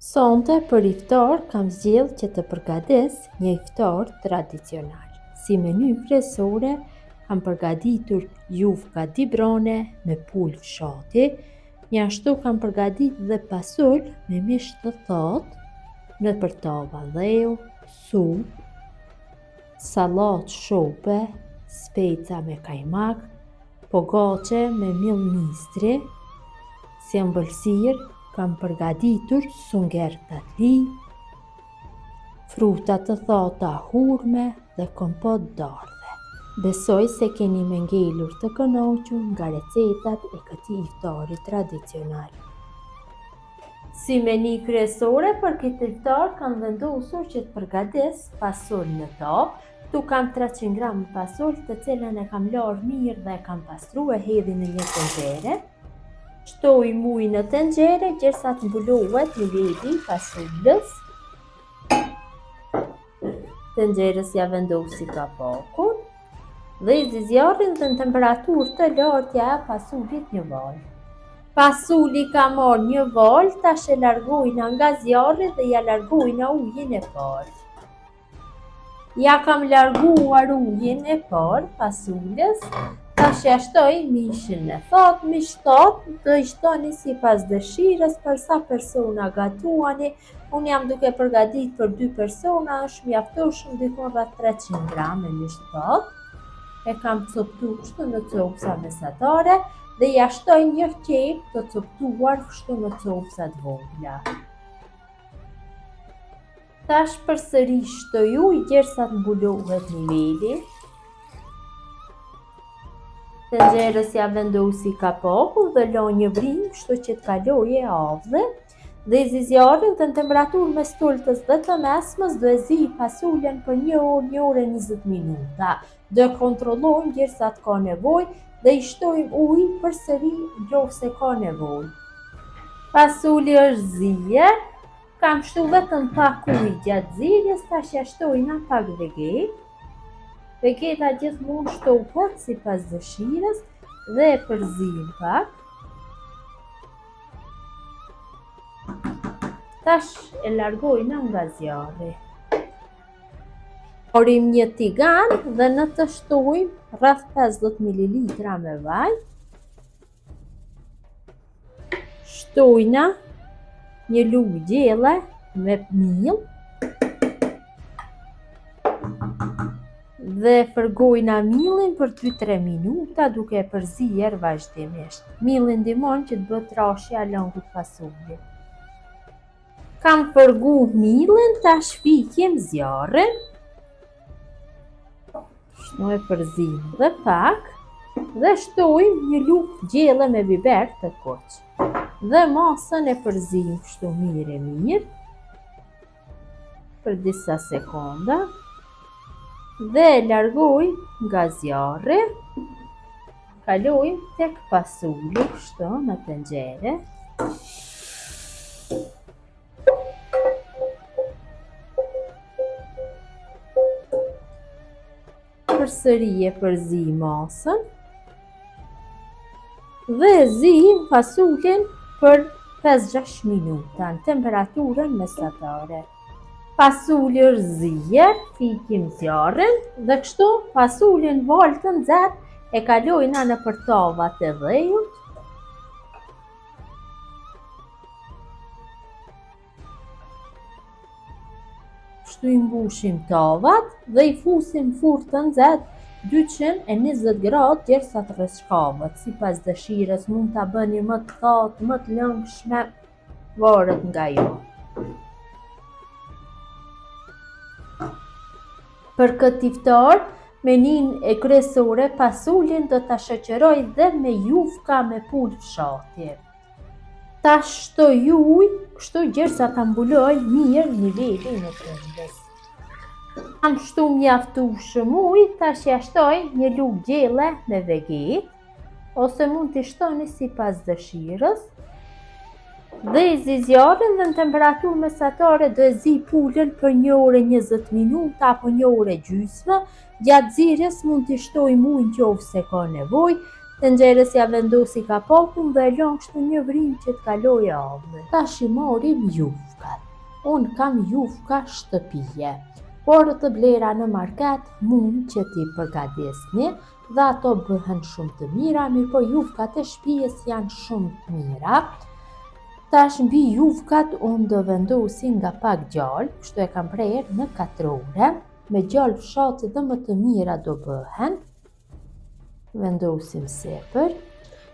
Sonte për iftar kam zgjedh që të përgatis një iftar tradicional. Si meny kryesore kam përgatitur jufka dibrone me pulë fshati, ashtu kam përgatitur dhe pasul me mish të thotë në tava dheu, supë, sallatë shope, speca me kajmak, pogaçe me miell mistri, si ëmbëlsirë kam përgatitur sunger tatli, fruta të thata hurme dhe kompot dardhe. Besoj se keni me ngelur të kënaqur nga recetat e këtij iftari tradicional. Si meni kryesore për këtë iftar kam vendosur që të përgatis fasul në tavë. Tu kam 300 gram fasul të cilën e kam larë mirë dhe e kam pastruar, hedhi në një tenxhere. Shtoj muj në tenxhere derisa të mbulohet niveli i fasulës. Tenxherës ja vendosi kapakun dhe i zjarrin dhe në temperaturë të lartë ja fasulit një val. Fasuli ka marrë një val, tash e largojna nga zjarri dhe ja largojna ujin e parë. Ja kam larguar ujin e parë fasulës. Tash ja shtoj mishin e thatë, mish thatë do i shtoni sipas dëshirës për sa persona gatuani. Unë jam duke përgatitur për 2 persona, është mjaftoshëm dikon rreth 300 gram me mish thatë. E kam coptuar kështu në copsa mesatare dhe ja shtoj një qep të coptuar kështu në copsa të vogla. Tash përsëri shtoj ujë derisa të mbulohet niveli. Tenxherës ja vendosi kapakun dhe la një vrim kështu që të kalojë avdhe dhe i zjarrin dhe në temperaturë mes tultës dhe të mesmes do e zi fasulën për 1 orë e 20 minuta. Do e kontrollojmë derisa të ka nevojë dhe i shtojmë ujë përsëri nëse ka nevojë. Fasuli është zier, kam shtu vetëm pak ujë gjatë zirjes, tash ja shtojna pak vegetë. Vegeta gjithmonë shtohet sipas dëshirës dhe e përzim pak. Tash e largojna nga zjarri. Marrim një tigan dhe në të shtojmë rreth 50 ml me vaj. Shtojna një lugë gjelle me miell dhe fërgojna millin për 2-3 minuta duke e përzier vazhdimisht. Milli ndihmon që të bëhet trashja lëngut fasulit. Kam fërguar millin, tash fikim zjarrin. Shto e përzim dhe pak dhe shtojmë një lugë gjelle me biber të kuq. Dhe masën e përzim kështu mirë për disa sekonda. Dhe e largoj nga zjarri, kaloj tek fasuli kështu në tenxhere. Përsëri e përzi masën dhe e zi fasulin për 5-6 minuta në temperaturën mesatare. Fasuli është zier, fikim zjarrin dhe kështu fasulin val të nxehtë e kalojna në tavat e dhejut. Kështu i mbushim tavat dhe i fusim furrë të nxehtë 220 gradë derisa të rreshkohet. Sipas dëshirës mund ta bëni më të thatë, më të lëngshme, varet nga ju. Për këtë iftar, menin e kryesore fasulin do ta shoqëroj dhe me jufka me pulë fshati. Tash shtoj ujë, kështu derisa ta mbuloj mirë nivelin e këmbës. Kam shtu mjaftueshëm ujë, tash ja shtoj një lugë gjelle me vegetë, ose mund t'i shtoni sipas dëshirës. Dhe i zi zjarrin dhe në temperaturë mesatare do e zi pulën për 1 orë e 20 minuta apo 1 orë e gjysmë. Gjatë zirjes mund t'i shtojmë ujë nëse ka nevojë. Tenxherës ja vendosi kapokun dhe e lën kështu një vrim që të kalojë avë. Tash I morim jufkat. Unë kam jufka shtëpije, por të blera në market mund që t'i përgatesni dhe ato bëhen shumë të mira, mirë po jufkat e shtëpisë janë shumë të mira. Tash mbi jufkat unë do vendosi nga pak gjallë, kështu e kam prerë në katrore, me gjallë fshati dhe më të mira do bëhen. Vendosim sepër.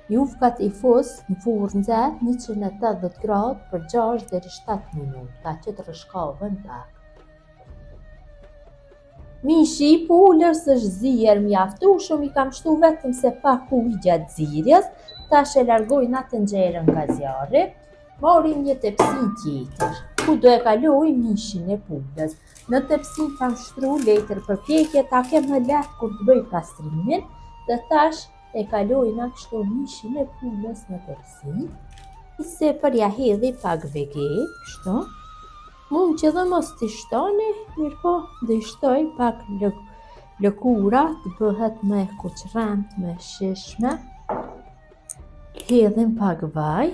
Jufkat I fus në furrë nxehtë 180 gradë për 6 deri 7 minuta që të rrëshkohen pak. Mishi I pulës është zier mjaftueshëm, I kam shtu vetëm se pak ujë gjatë zirjes. Tash e largoj nga tenxherën nga zjarri. Morim një tepsi tjetër, ku do e kaloj mishin e pulës. Në tepsi kam shtru letër për pjekje, ta kem më lehtë kur të bëj pastrimin, dhe tash e kaloj nga kështu mishin e pulës në tepsi. I sepër ja hedhi pak veget, kështu. Mund që dhe mos t'i shtoni, mirë po dhe I shtoj pak lëkura të bëhet me kuqremt, me shishme. Hedhim pak vaj.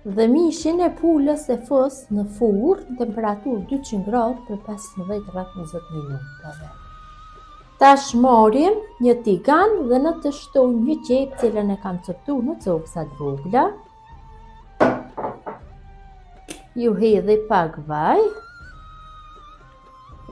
Dhe mishin e pulës e fus në furrë në temperaturë 200 gradë për 15-20 minutave. Tash morim një tigan dhe në të shtoj një qepë cilën e kam coptu në copsa të vogla. Ju hedhi pak vaj.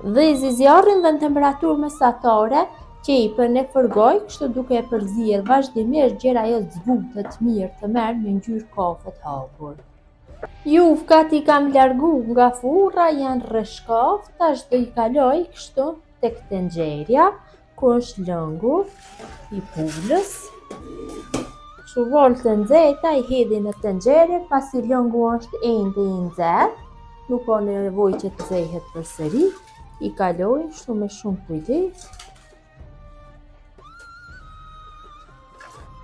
Dhe I zjarrin dhe në temperaturë mesatare, qepën e fërgoj, kështu duke e përzier vazhdimisht gjera ajo zbutet mirë të merr me ngjyrë kafe të hapur. Jufkat I kam largu nga furra, janë rreshkoft, tash do I kaloj kështu tek tenxherja, ku është lëngu I pulës. Kështu volë të nxehta I hedhi në tenxhere, pasi lëngu është ende I nxehtë, nuk ka nevojë që të nxehet përsëri, I kaloj kështu me shumë kujdes.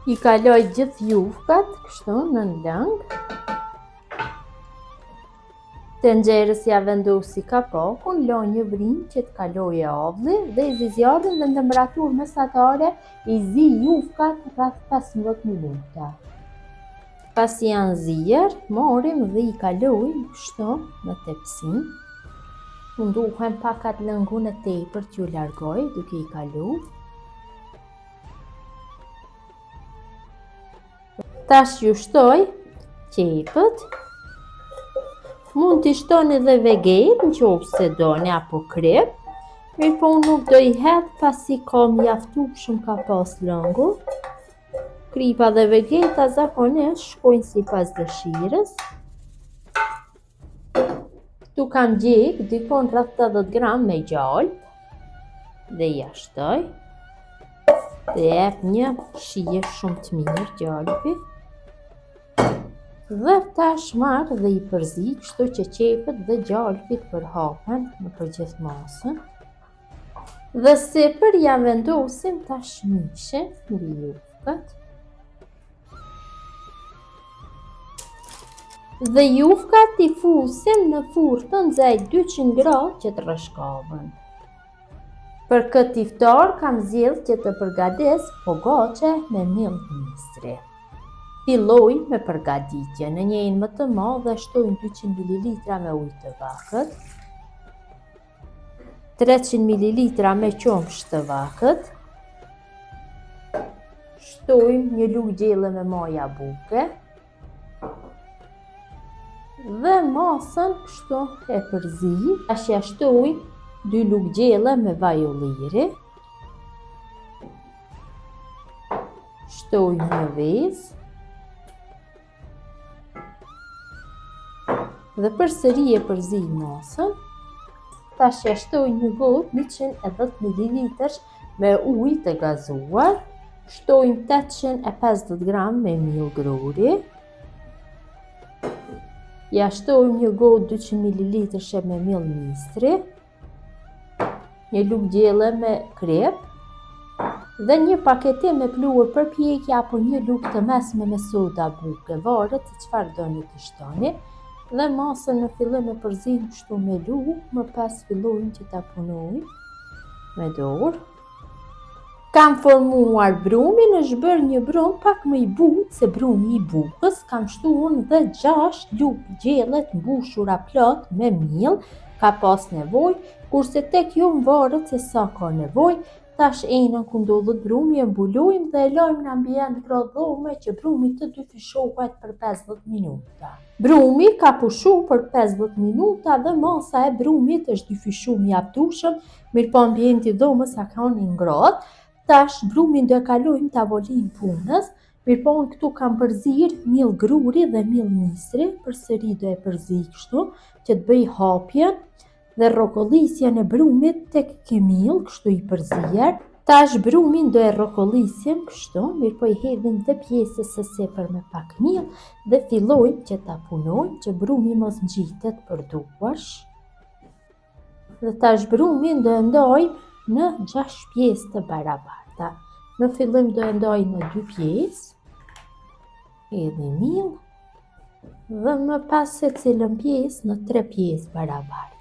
I kaloj gjithë jufkat kështu në lëng. Tenxherës ja vendosi kapokun, lë një vrim që të kalojë avalli dhe I zjarrin dhe në temperaturë mesatare I zi jufkat rreth 15 minuta. Pasi janë zier, morim dhe I kalojmë kështu në tepsi. Munduhem pak atë lëngun e tepër t'ju largoj duke I kaluar. Tash ju shtoj qepët. Mund t'i shtoni edhe veget në qoftë se doni apo krip. Mirë po unë nuk do I hedh pasi ka mjaftueshëm ka pas lëngu. Kripa dhe vegeta zakonisht shkojnë sipas dëshirës. Tu kam gjek dikon rreth 80 gram me gjalp dhe ja shtoj. Dhe jep një shije shumë të mirë gjalpi. Dhe tash marr dhe I përzi kështu që qepët dhe gjalpi të përhapen në përgjithë masën. Dhe sipër ja vendosim tash mishin mbi jufkat. Dhe jufkat I fusim në furrë të nxehtë 200 gradë që të rreshkohen. Për këtë iftar kam zgjedhur që të përgatis pogaçe me miell mistri. Filloj me përgatitje. Në njëjin më të madh shtoj 200 ml me ujë të vakët, 300 ml me qumësht të vakët, shtojmë një lugë gjelle me maja buke dhe masën kështu e përzi. Tash ja shtoj 2 lugë gjelle me vaj ulliri, shtoj një vezë dhe përsëri e përzi masën. Tash ja shtoj një gotë 110 ml me ujë të gazuar, shtojmë 850 gram me miell grori, ja shtojmë një gotë 200 ml me miell mistri, një lugë gjelle me krep dhe një paketim me pluhur për pjekje apo një lugë të mesme me soda buke, varet se çfarë doni të shtoni. Dhe masën në fillim e përzim kështu me lugë, më pas fillojmë që ta punojmë. me dorë. Kam formuar brumin, është bërë një brum pak më i butë se brumi i bukës. Kam shtuar dhe 6 lupë gjellet mbushura plot me miell, ka pas nevojë, kurse tek ju më varet se sa ka nevojë. Tash enën ku ndodhet brumi e mbulojmë dhe e lajmë në ambient gradhome që brumi të dyfishohet për 50 minuta. Brumi ka pushu për 50 minuta dhe masa e brumit është dyfishu mjaftueshëm, mirëpo ambienti dhomës sa ka një ngrohtë. Tash brumin do e kalojmë tavolinë punës, mirëpo unë këtu kam përzir miell gruri dhe miell misri, përsëri do e përzi kështu që të bëj hapjen dhe rrokollisjen e brumit tek ky miell, kështu i përzier. Tash brumin do e rrokollisim kështu, mirëpo i hedhim dhe pjesës së sipër me pak miell dhe fillojmë që ta punojmë që brumi mos ngjitet për duash. Dhe tash brumin do e ndajmë në 6 pjesë të barabarta. Në fillim do e ndaj në 2 pjesë, edhe miell, dhe më pas secilën pjesë në 3 pjesë barabarta.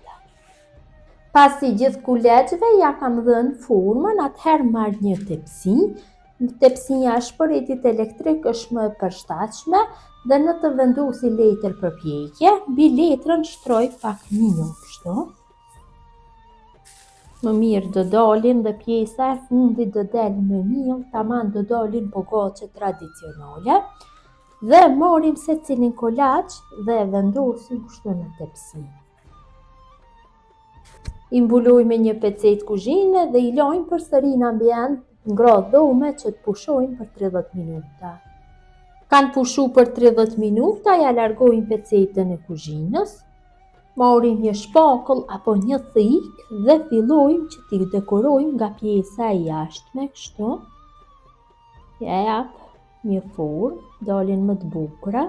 Pasi gjithë kuleçve ja kam dhënë formën, atëherë marr një tepsi. Tepsia e shpëritit elektrik është më e përshtatshme dhe në të vendosi letër për pjekje, mbi letrën shtroj pak miell kështu. Më mirë do dalin dhe pjesa e fundit do del me miell, tamam do dalin pogaçe tradicionale. Dhe marrim secilin kolaç dhe e vendosim kështu në tepsi. I mbulojmë me një pecetë kuzhine dhe i lajmë përsëri në ambient gradhome që të pushojnë për 30 minuta. Kanë pushu për 30 minuta, ja largojmë pecetën e kuzhinës. Marrim një shpakull apo një thik dhe fillojmë që t'i dekorojmë nga pjesa e jashtme kështu. Ja jap një formë, dalin më të bukura.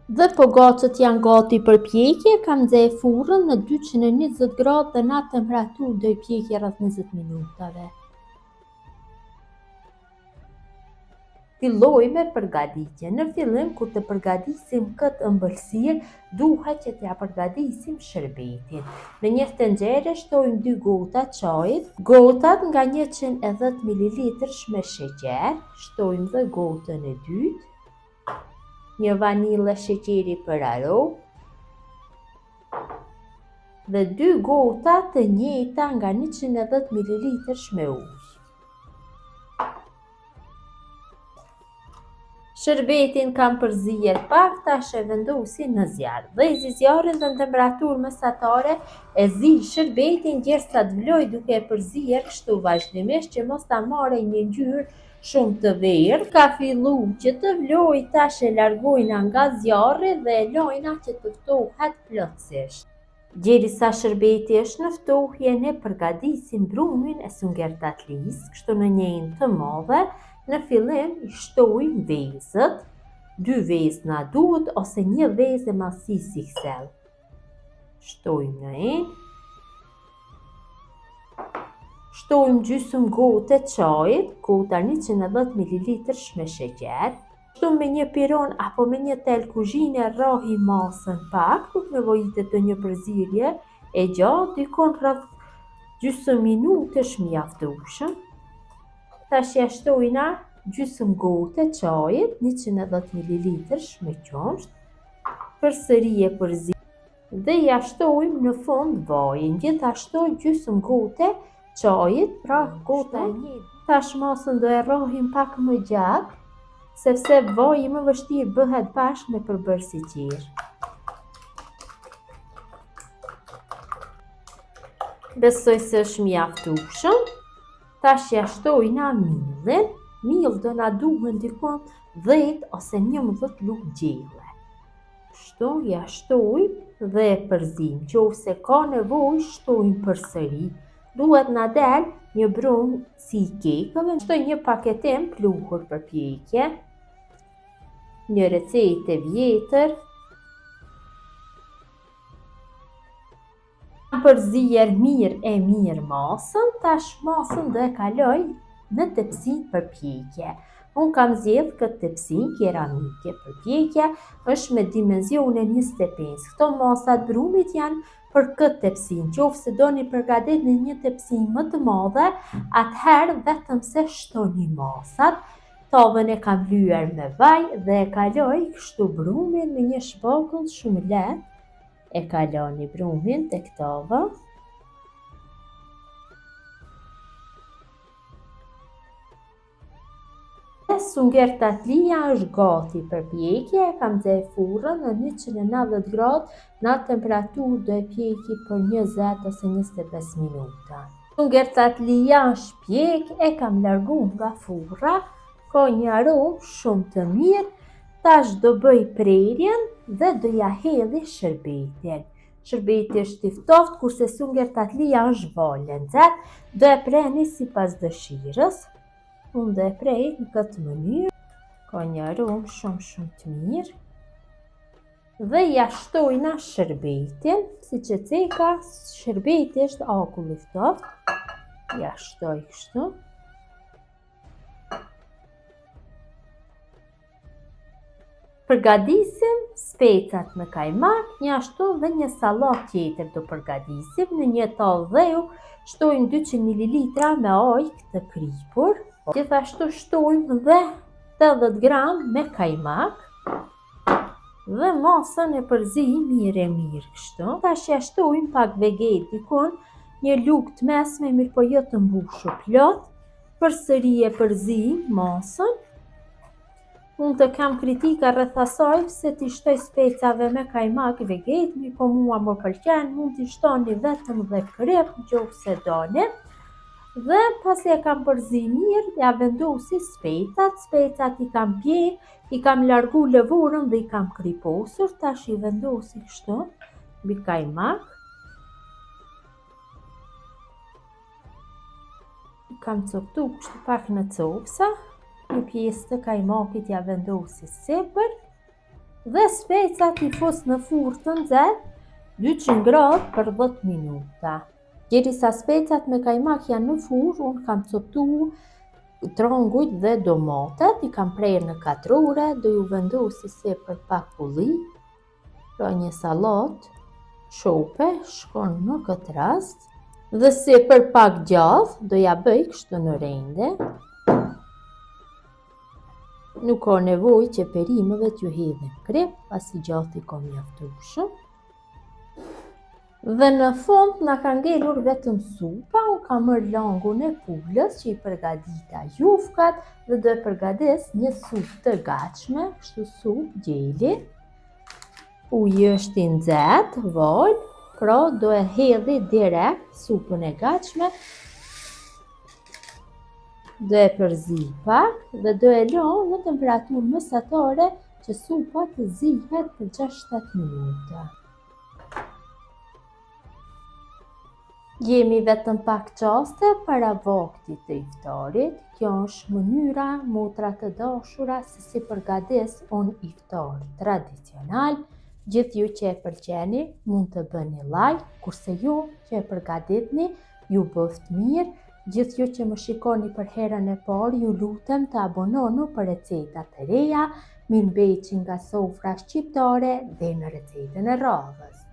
Dhe pogaçet janë gati për pjekje, kam nxjerr furrën në 220 gradë dhe në atë temperaturë do i pjekje rreth 20 minutave. Filloj me përgatitje. Në fillim, kur të përgatisim këtë ëmbëlsirë, duhet që t'ja përgatisim shërbetin. Në një tenxhere shtojmë 2 gota çajit, gotat nga 110 ml me sheqer, shtojmë dhe gotën e dytë, një vanilë sheqeri për aromë, dhe 2 gota të njëjta nga 110 ml me ujë. Shërbetin kam përzier pak, tash e vendosi në zjarr. Vëzi zjarrin dhe në temperaturë mesatare e zi shërbetin derisa të vloj duke e përzier kështu vazhdimisht që mos ta marrë një ngjyrë shumë të verë. Ka fillu që të vloj, tash e largojna nga zjarri dhe e lajna që të ftohet plotësisht. Derisa shërbeti është në ftohje, ne përgatisim brumin e sungertatlis, kështu në një enë të madhe. Në fillim i shtojmë vezët, 2 vezë na duhet ose 1 vezë masi XL. Shtojmë në enë. Shtojmë gjysmë gote çajit, gota 110 ml me sheqer. Shtojmë me një piron apo me një tel kuzhine, rrahi masën pak, nuk nevojitet të një përzierje e gjatë, dikon rreth gjysmë minute është mjaftueshëm. Tash ja shtojna gjysmë gote çajit, 110 ml me qumësht, përsëri e përzi dhe ja shtojmë në fund vajin, gjithashtu gjysmë gote çajit, pra gota e njëjtë. Tash masën do e rrohim pak më gjatë, sepse vaji më vështirë bëhet bashkë me përbërës i qirë. Besoj se është mjaftueshëm. Tash ja shtojna miellin. Miell do na duhen dikon 10 ose 11 lugë gjelle. Kështu ja shtojmë dhe e përzim. Nëse ka nevojë shtojmë përsëri. Duhet na del një brum si i kekëve. Shtoj një paketim pluhur për pjekje. Një recetë e vjetër. Përzier mirë masën, tash masën do e kaloj në tepsin për pjekje. Unë kam zgjedh këtë tepsin keramike për pjekje, është me dimensione 25. Këto masat brumit janë për këtë tepsi. Nëse doni përgatitni një tepsi më të madhe, atëherë vetëm se shtoni masat. Tavën e kam lyer me vaj dhe e kaloj kështu brumin me një shpakull shumë lehtë. E kaloni brumin tek tava. Sungert tatlia është gati për pjekje, e kam nxjerr furrën në 190 gradë, në atë temperaturë do e pjeki për 20 ose 25 minuta. Sungert tatlia është pjek, e kam larguar nga furra, ka një aromë shumë të mirë. Tash do bëj prerjen dhe do ja hedhi shërbetin. Shërbeti është i ftoftë, kurse sungert tatlia është vaj nxehtë, do e preni sipas dëshirës. Unë do e prej në këtë mënyrë, ka një aromë shumë të mirë. Dhe ja shtojna shërbetin, siç e ceka, shërbeti është akull i ftoftë. Ja shtoj kështu. Përgatisim specat me kajmak, një ashtu dhe një sallatë tjetër do përgatisim. Në një tavë dheu shtojmë 200 ml me ujë të kripur. Gjithashtu shtojmë dhe 80 gram me kajmak dhe masën e përzijmë mirë kështu. Tash ja shtojmë pak veget dikon, një lugë të mesme, mirë po jo të mbushur plot. Përsëri e përzijmë masën. Unë të kam kritika rreth asaj se t'i shtoj specave me kajmak veget, mirë po mua më pëlqen, mund t'i shtoni vetëm dhe krip nëse doni. Dhe pasi e kam përzi mirë, ja vendosi specat i kam pjek, i kam largu lëvorën dhe i kam kriposur. Tash i vendosi kështu mbi kajmak. I kam coptu kështu pak në copsa, një pjesë të kajmakit ja vendosi sipër dhe specat i fus në furrë të nxehtë 200 gradë për 10 minuta. Derisa specat me kajmak janë në furrë, unë kam coptu trongujt dhe domatet, i kam prerë në katrore, do ju vendosi sipër pak pulli, pra një sallatë shope shkon në këtë rast, dhe sipër pak djath, do ja bëj kështu në rende. Nuk ka nevojë që perimeve t'ju hedhin krip, pasi gjathi ka mjaftueshëm. Dhe në fund na ka ngelur vetëm supa. Unë kam marrë langun e pulës që i përgatita jufkat dhe do e përgatis një supë të gatshme, kështu supë gjeli. Uji është i nxehtë, vaj, pra do e hedhi direkt supën e gatshme. Do e përzi pak dhe do e lë në temperaturë mesatare që supa të zihet për 6-7 minuta. Jemi vetëm pak qaste para vaktit të iftarit. Kjo është mënyra motra të dashura se si përgatis unë iftar tradicional. Gjithë ju që e pëlqeni mund të bëni like, kurse ju që e përgatitni ju bëft mirë. Gjithë ju që më shikoni për herën e parë, ju lutem të abononu për recetat të reja. Mirëmbëjtje nga sofra shqiptare dhe në recetën e radhës.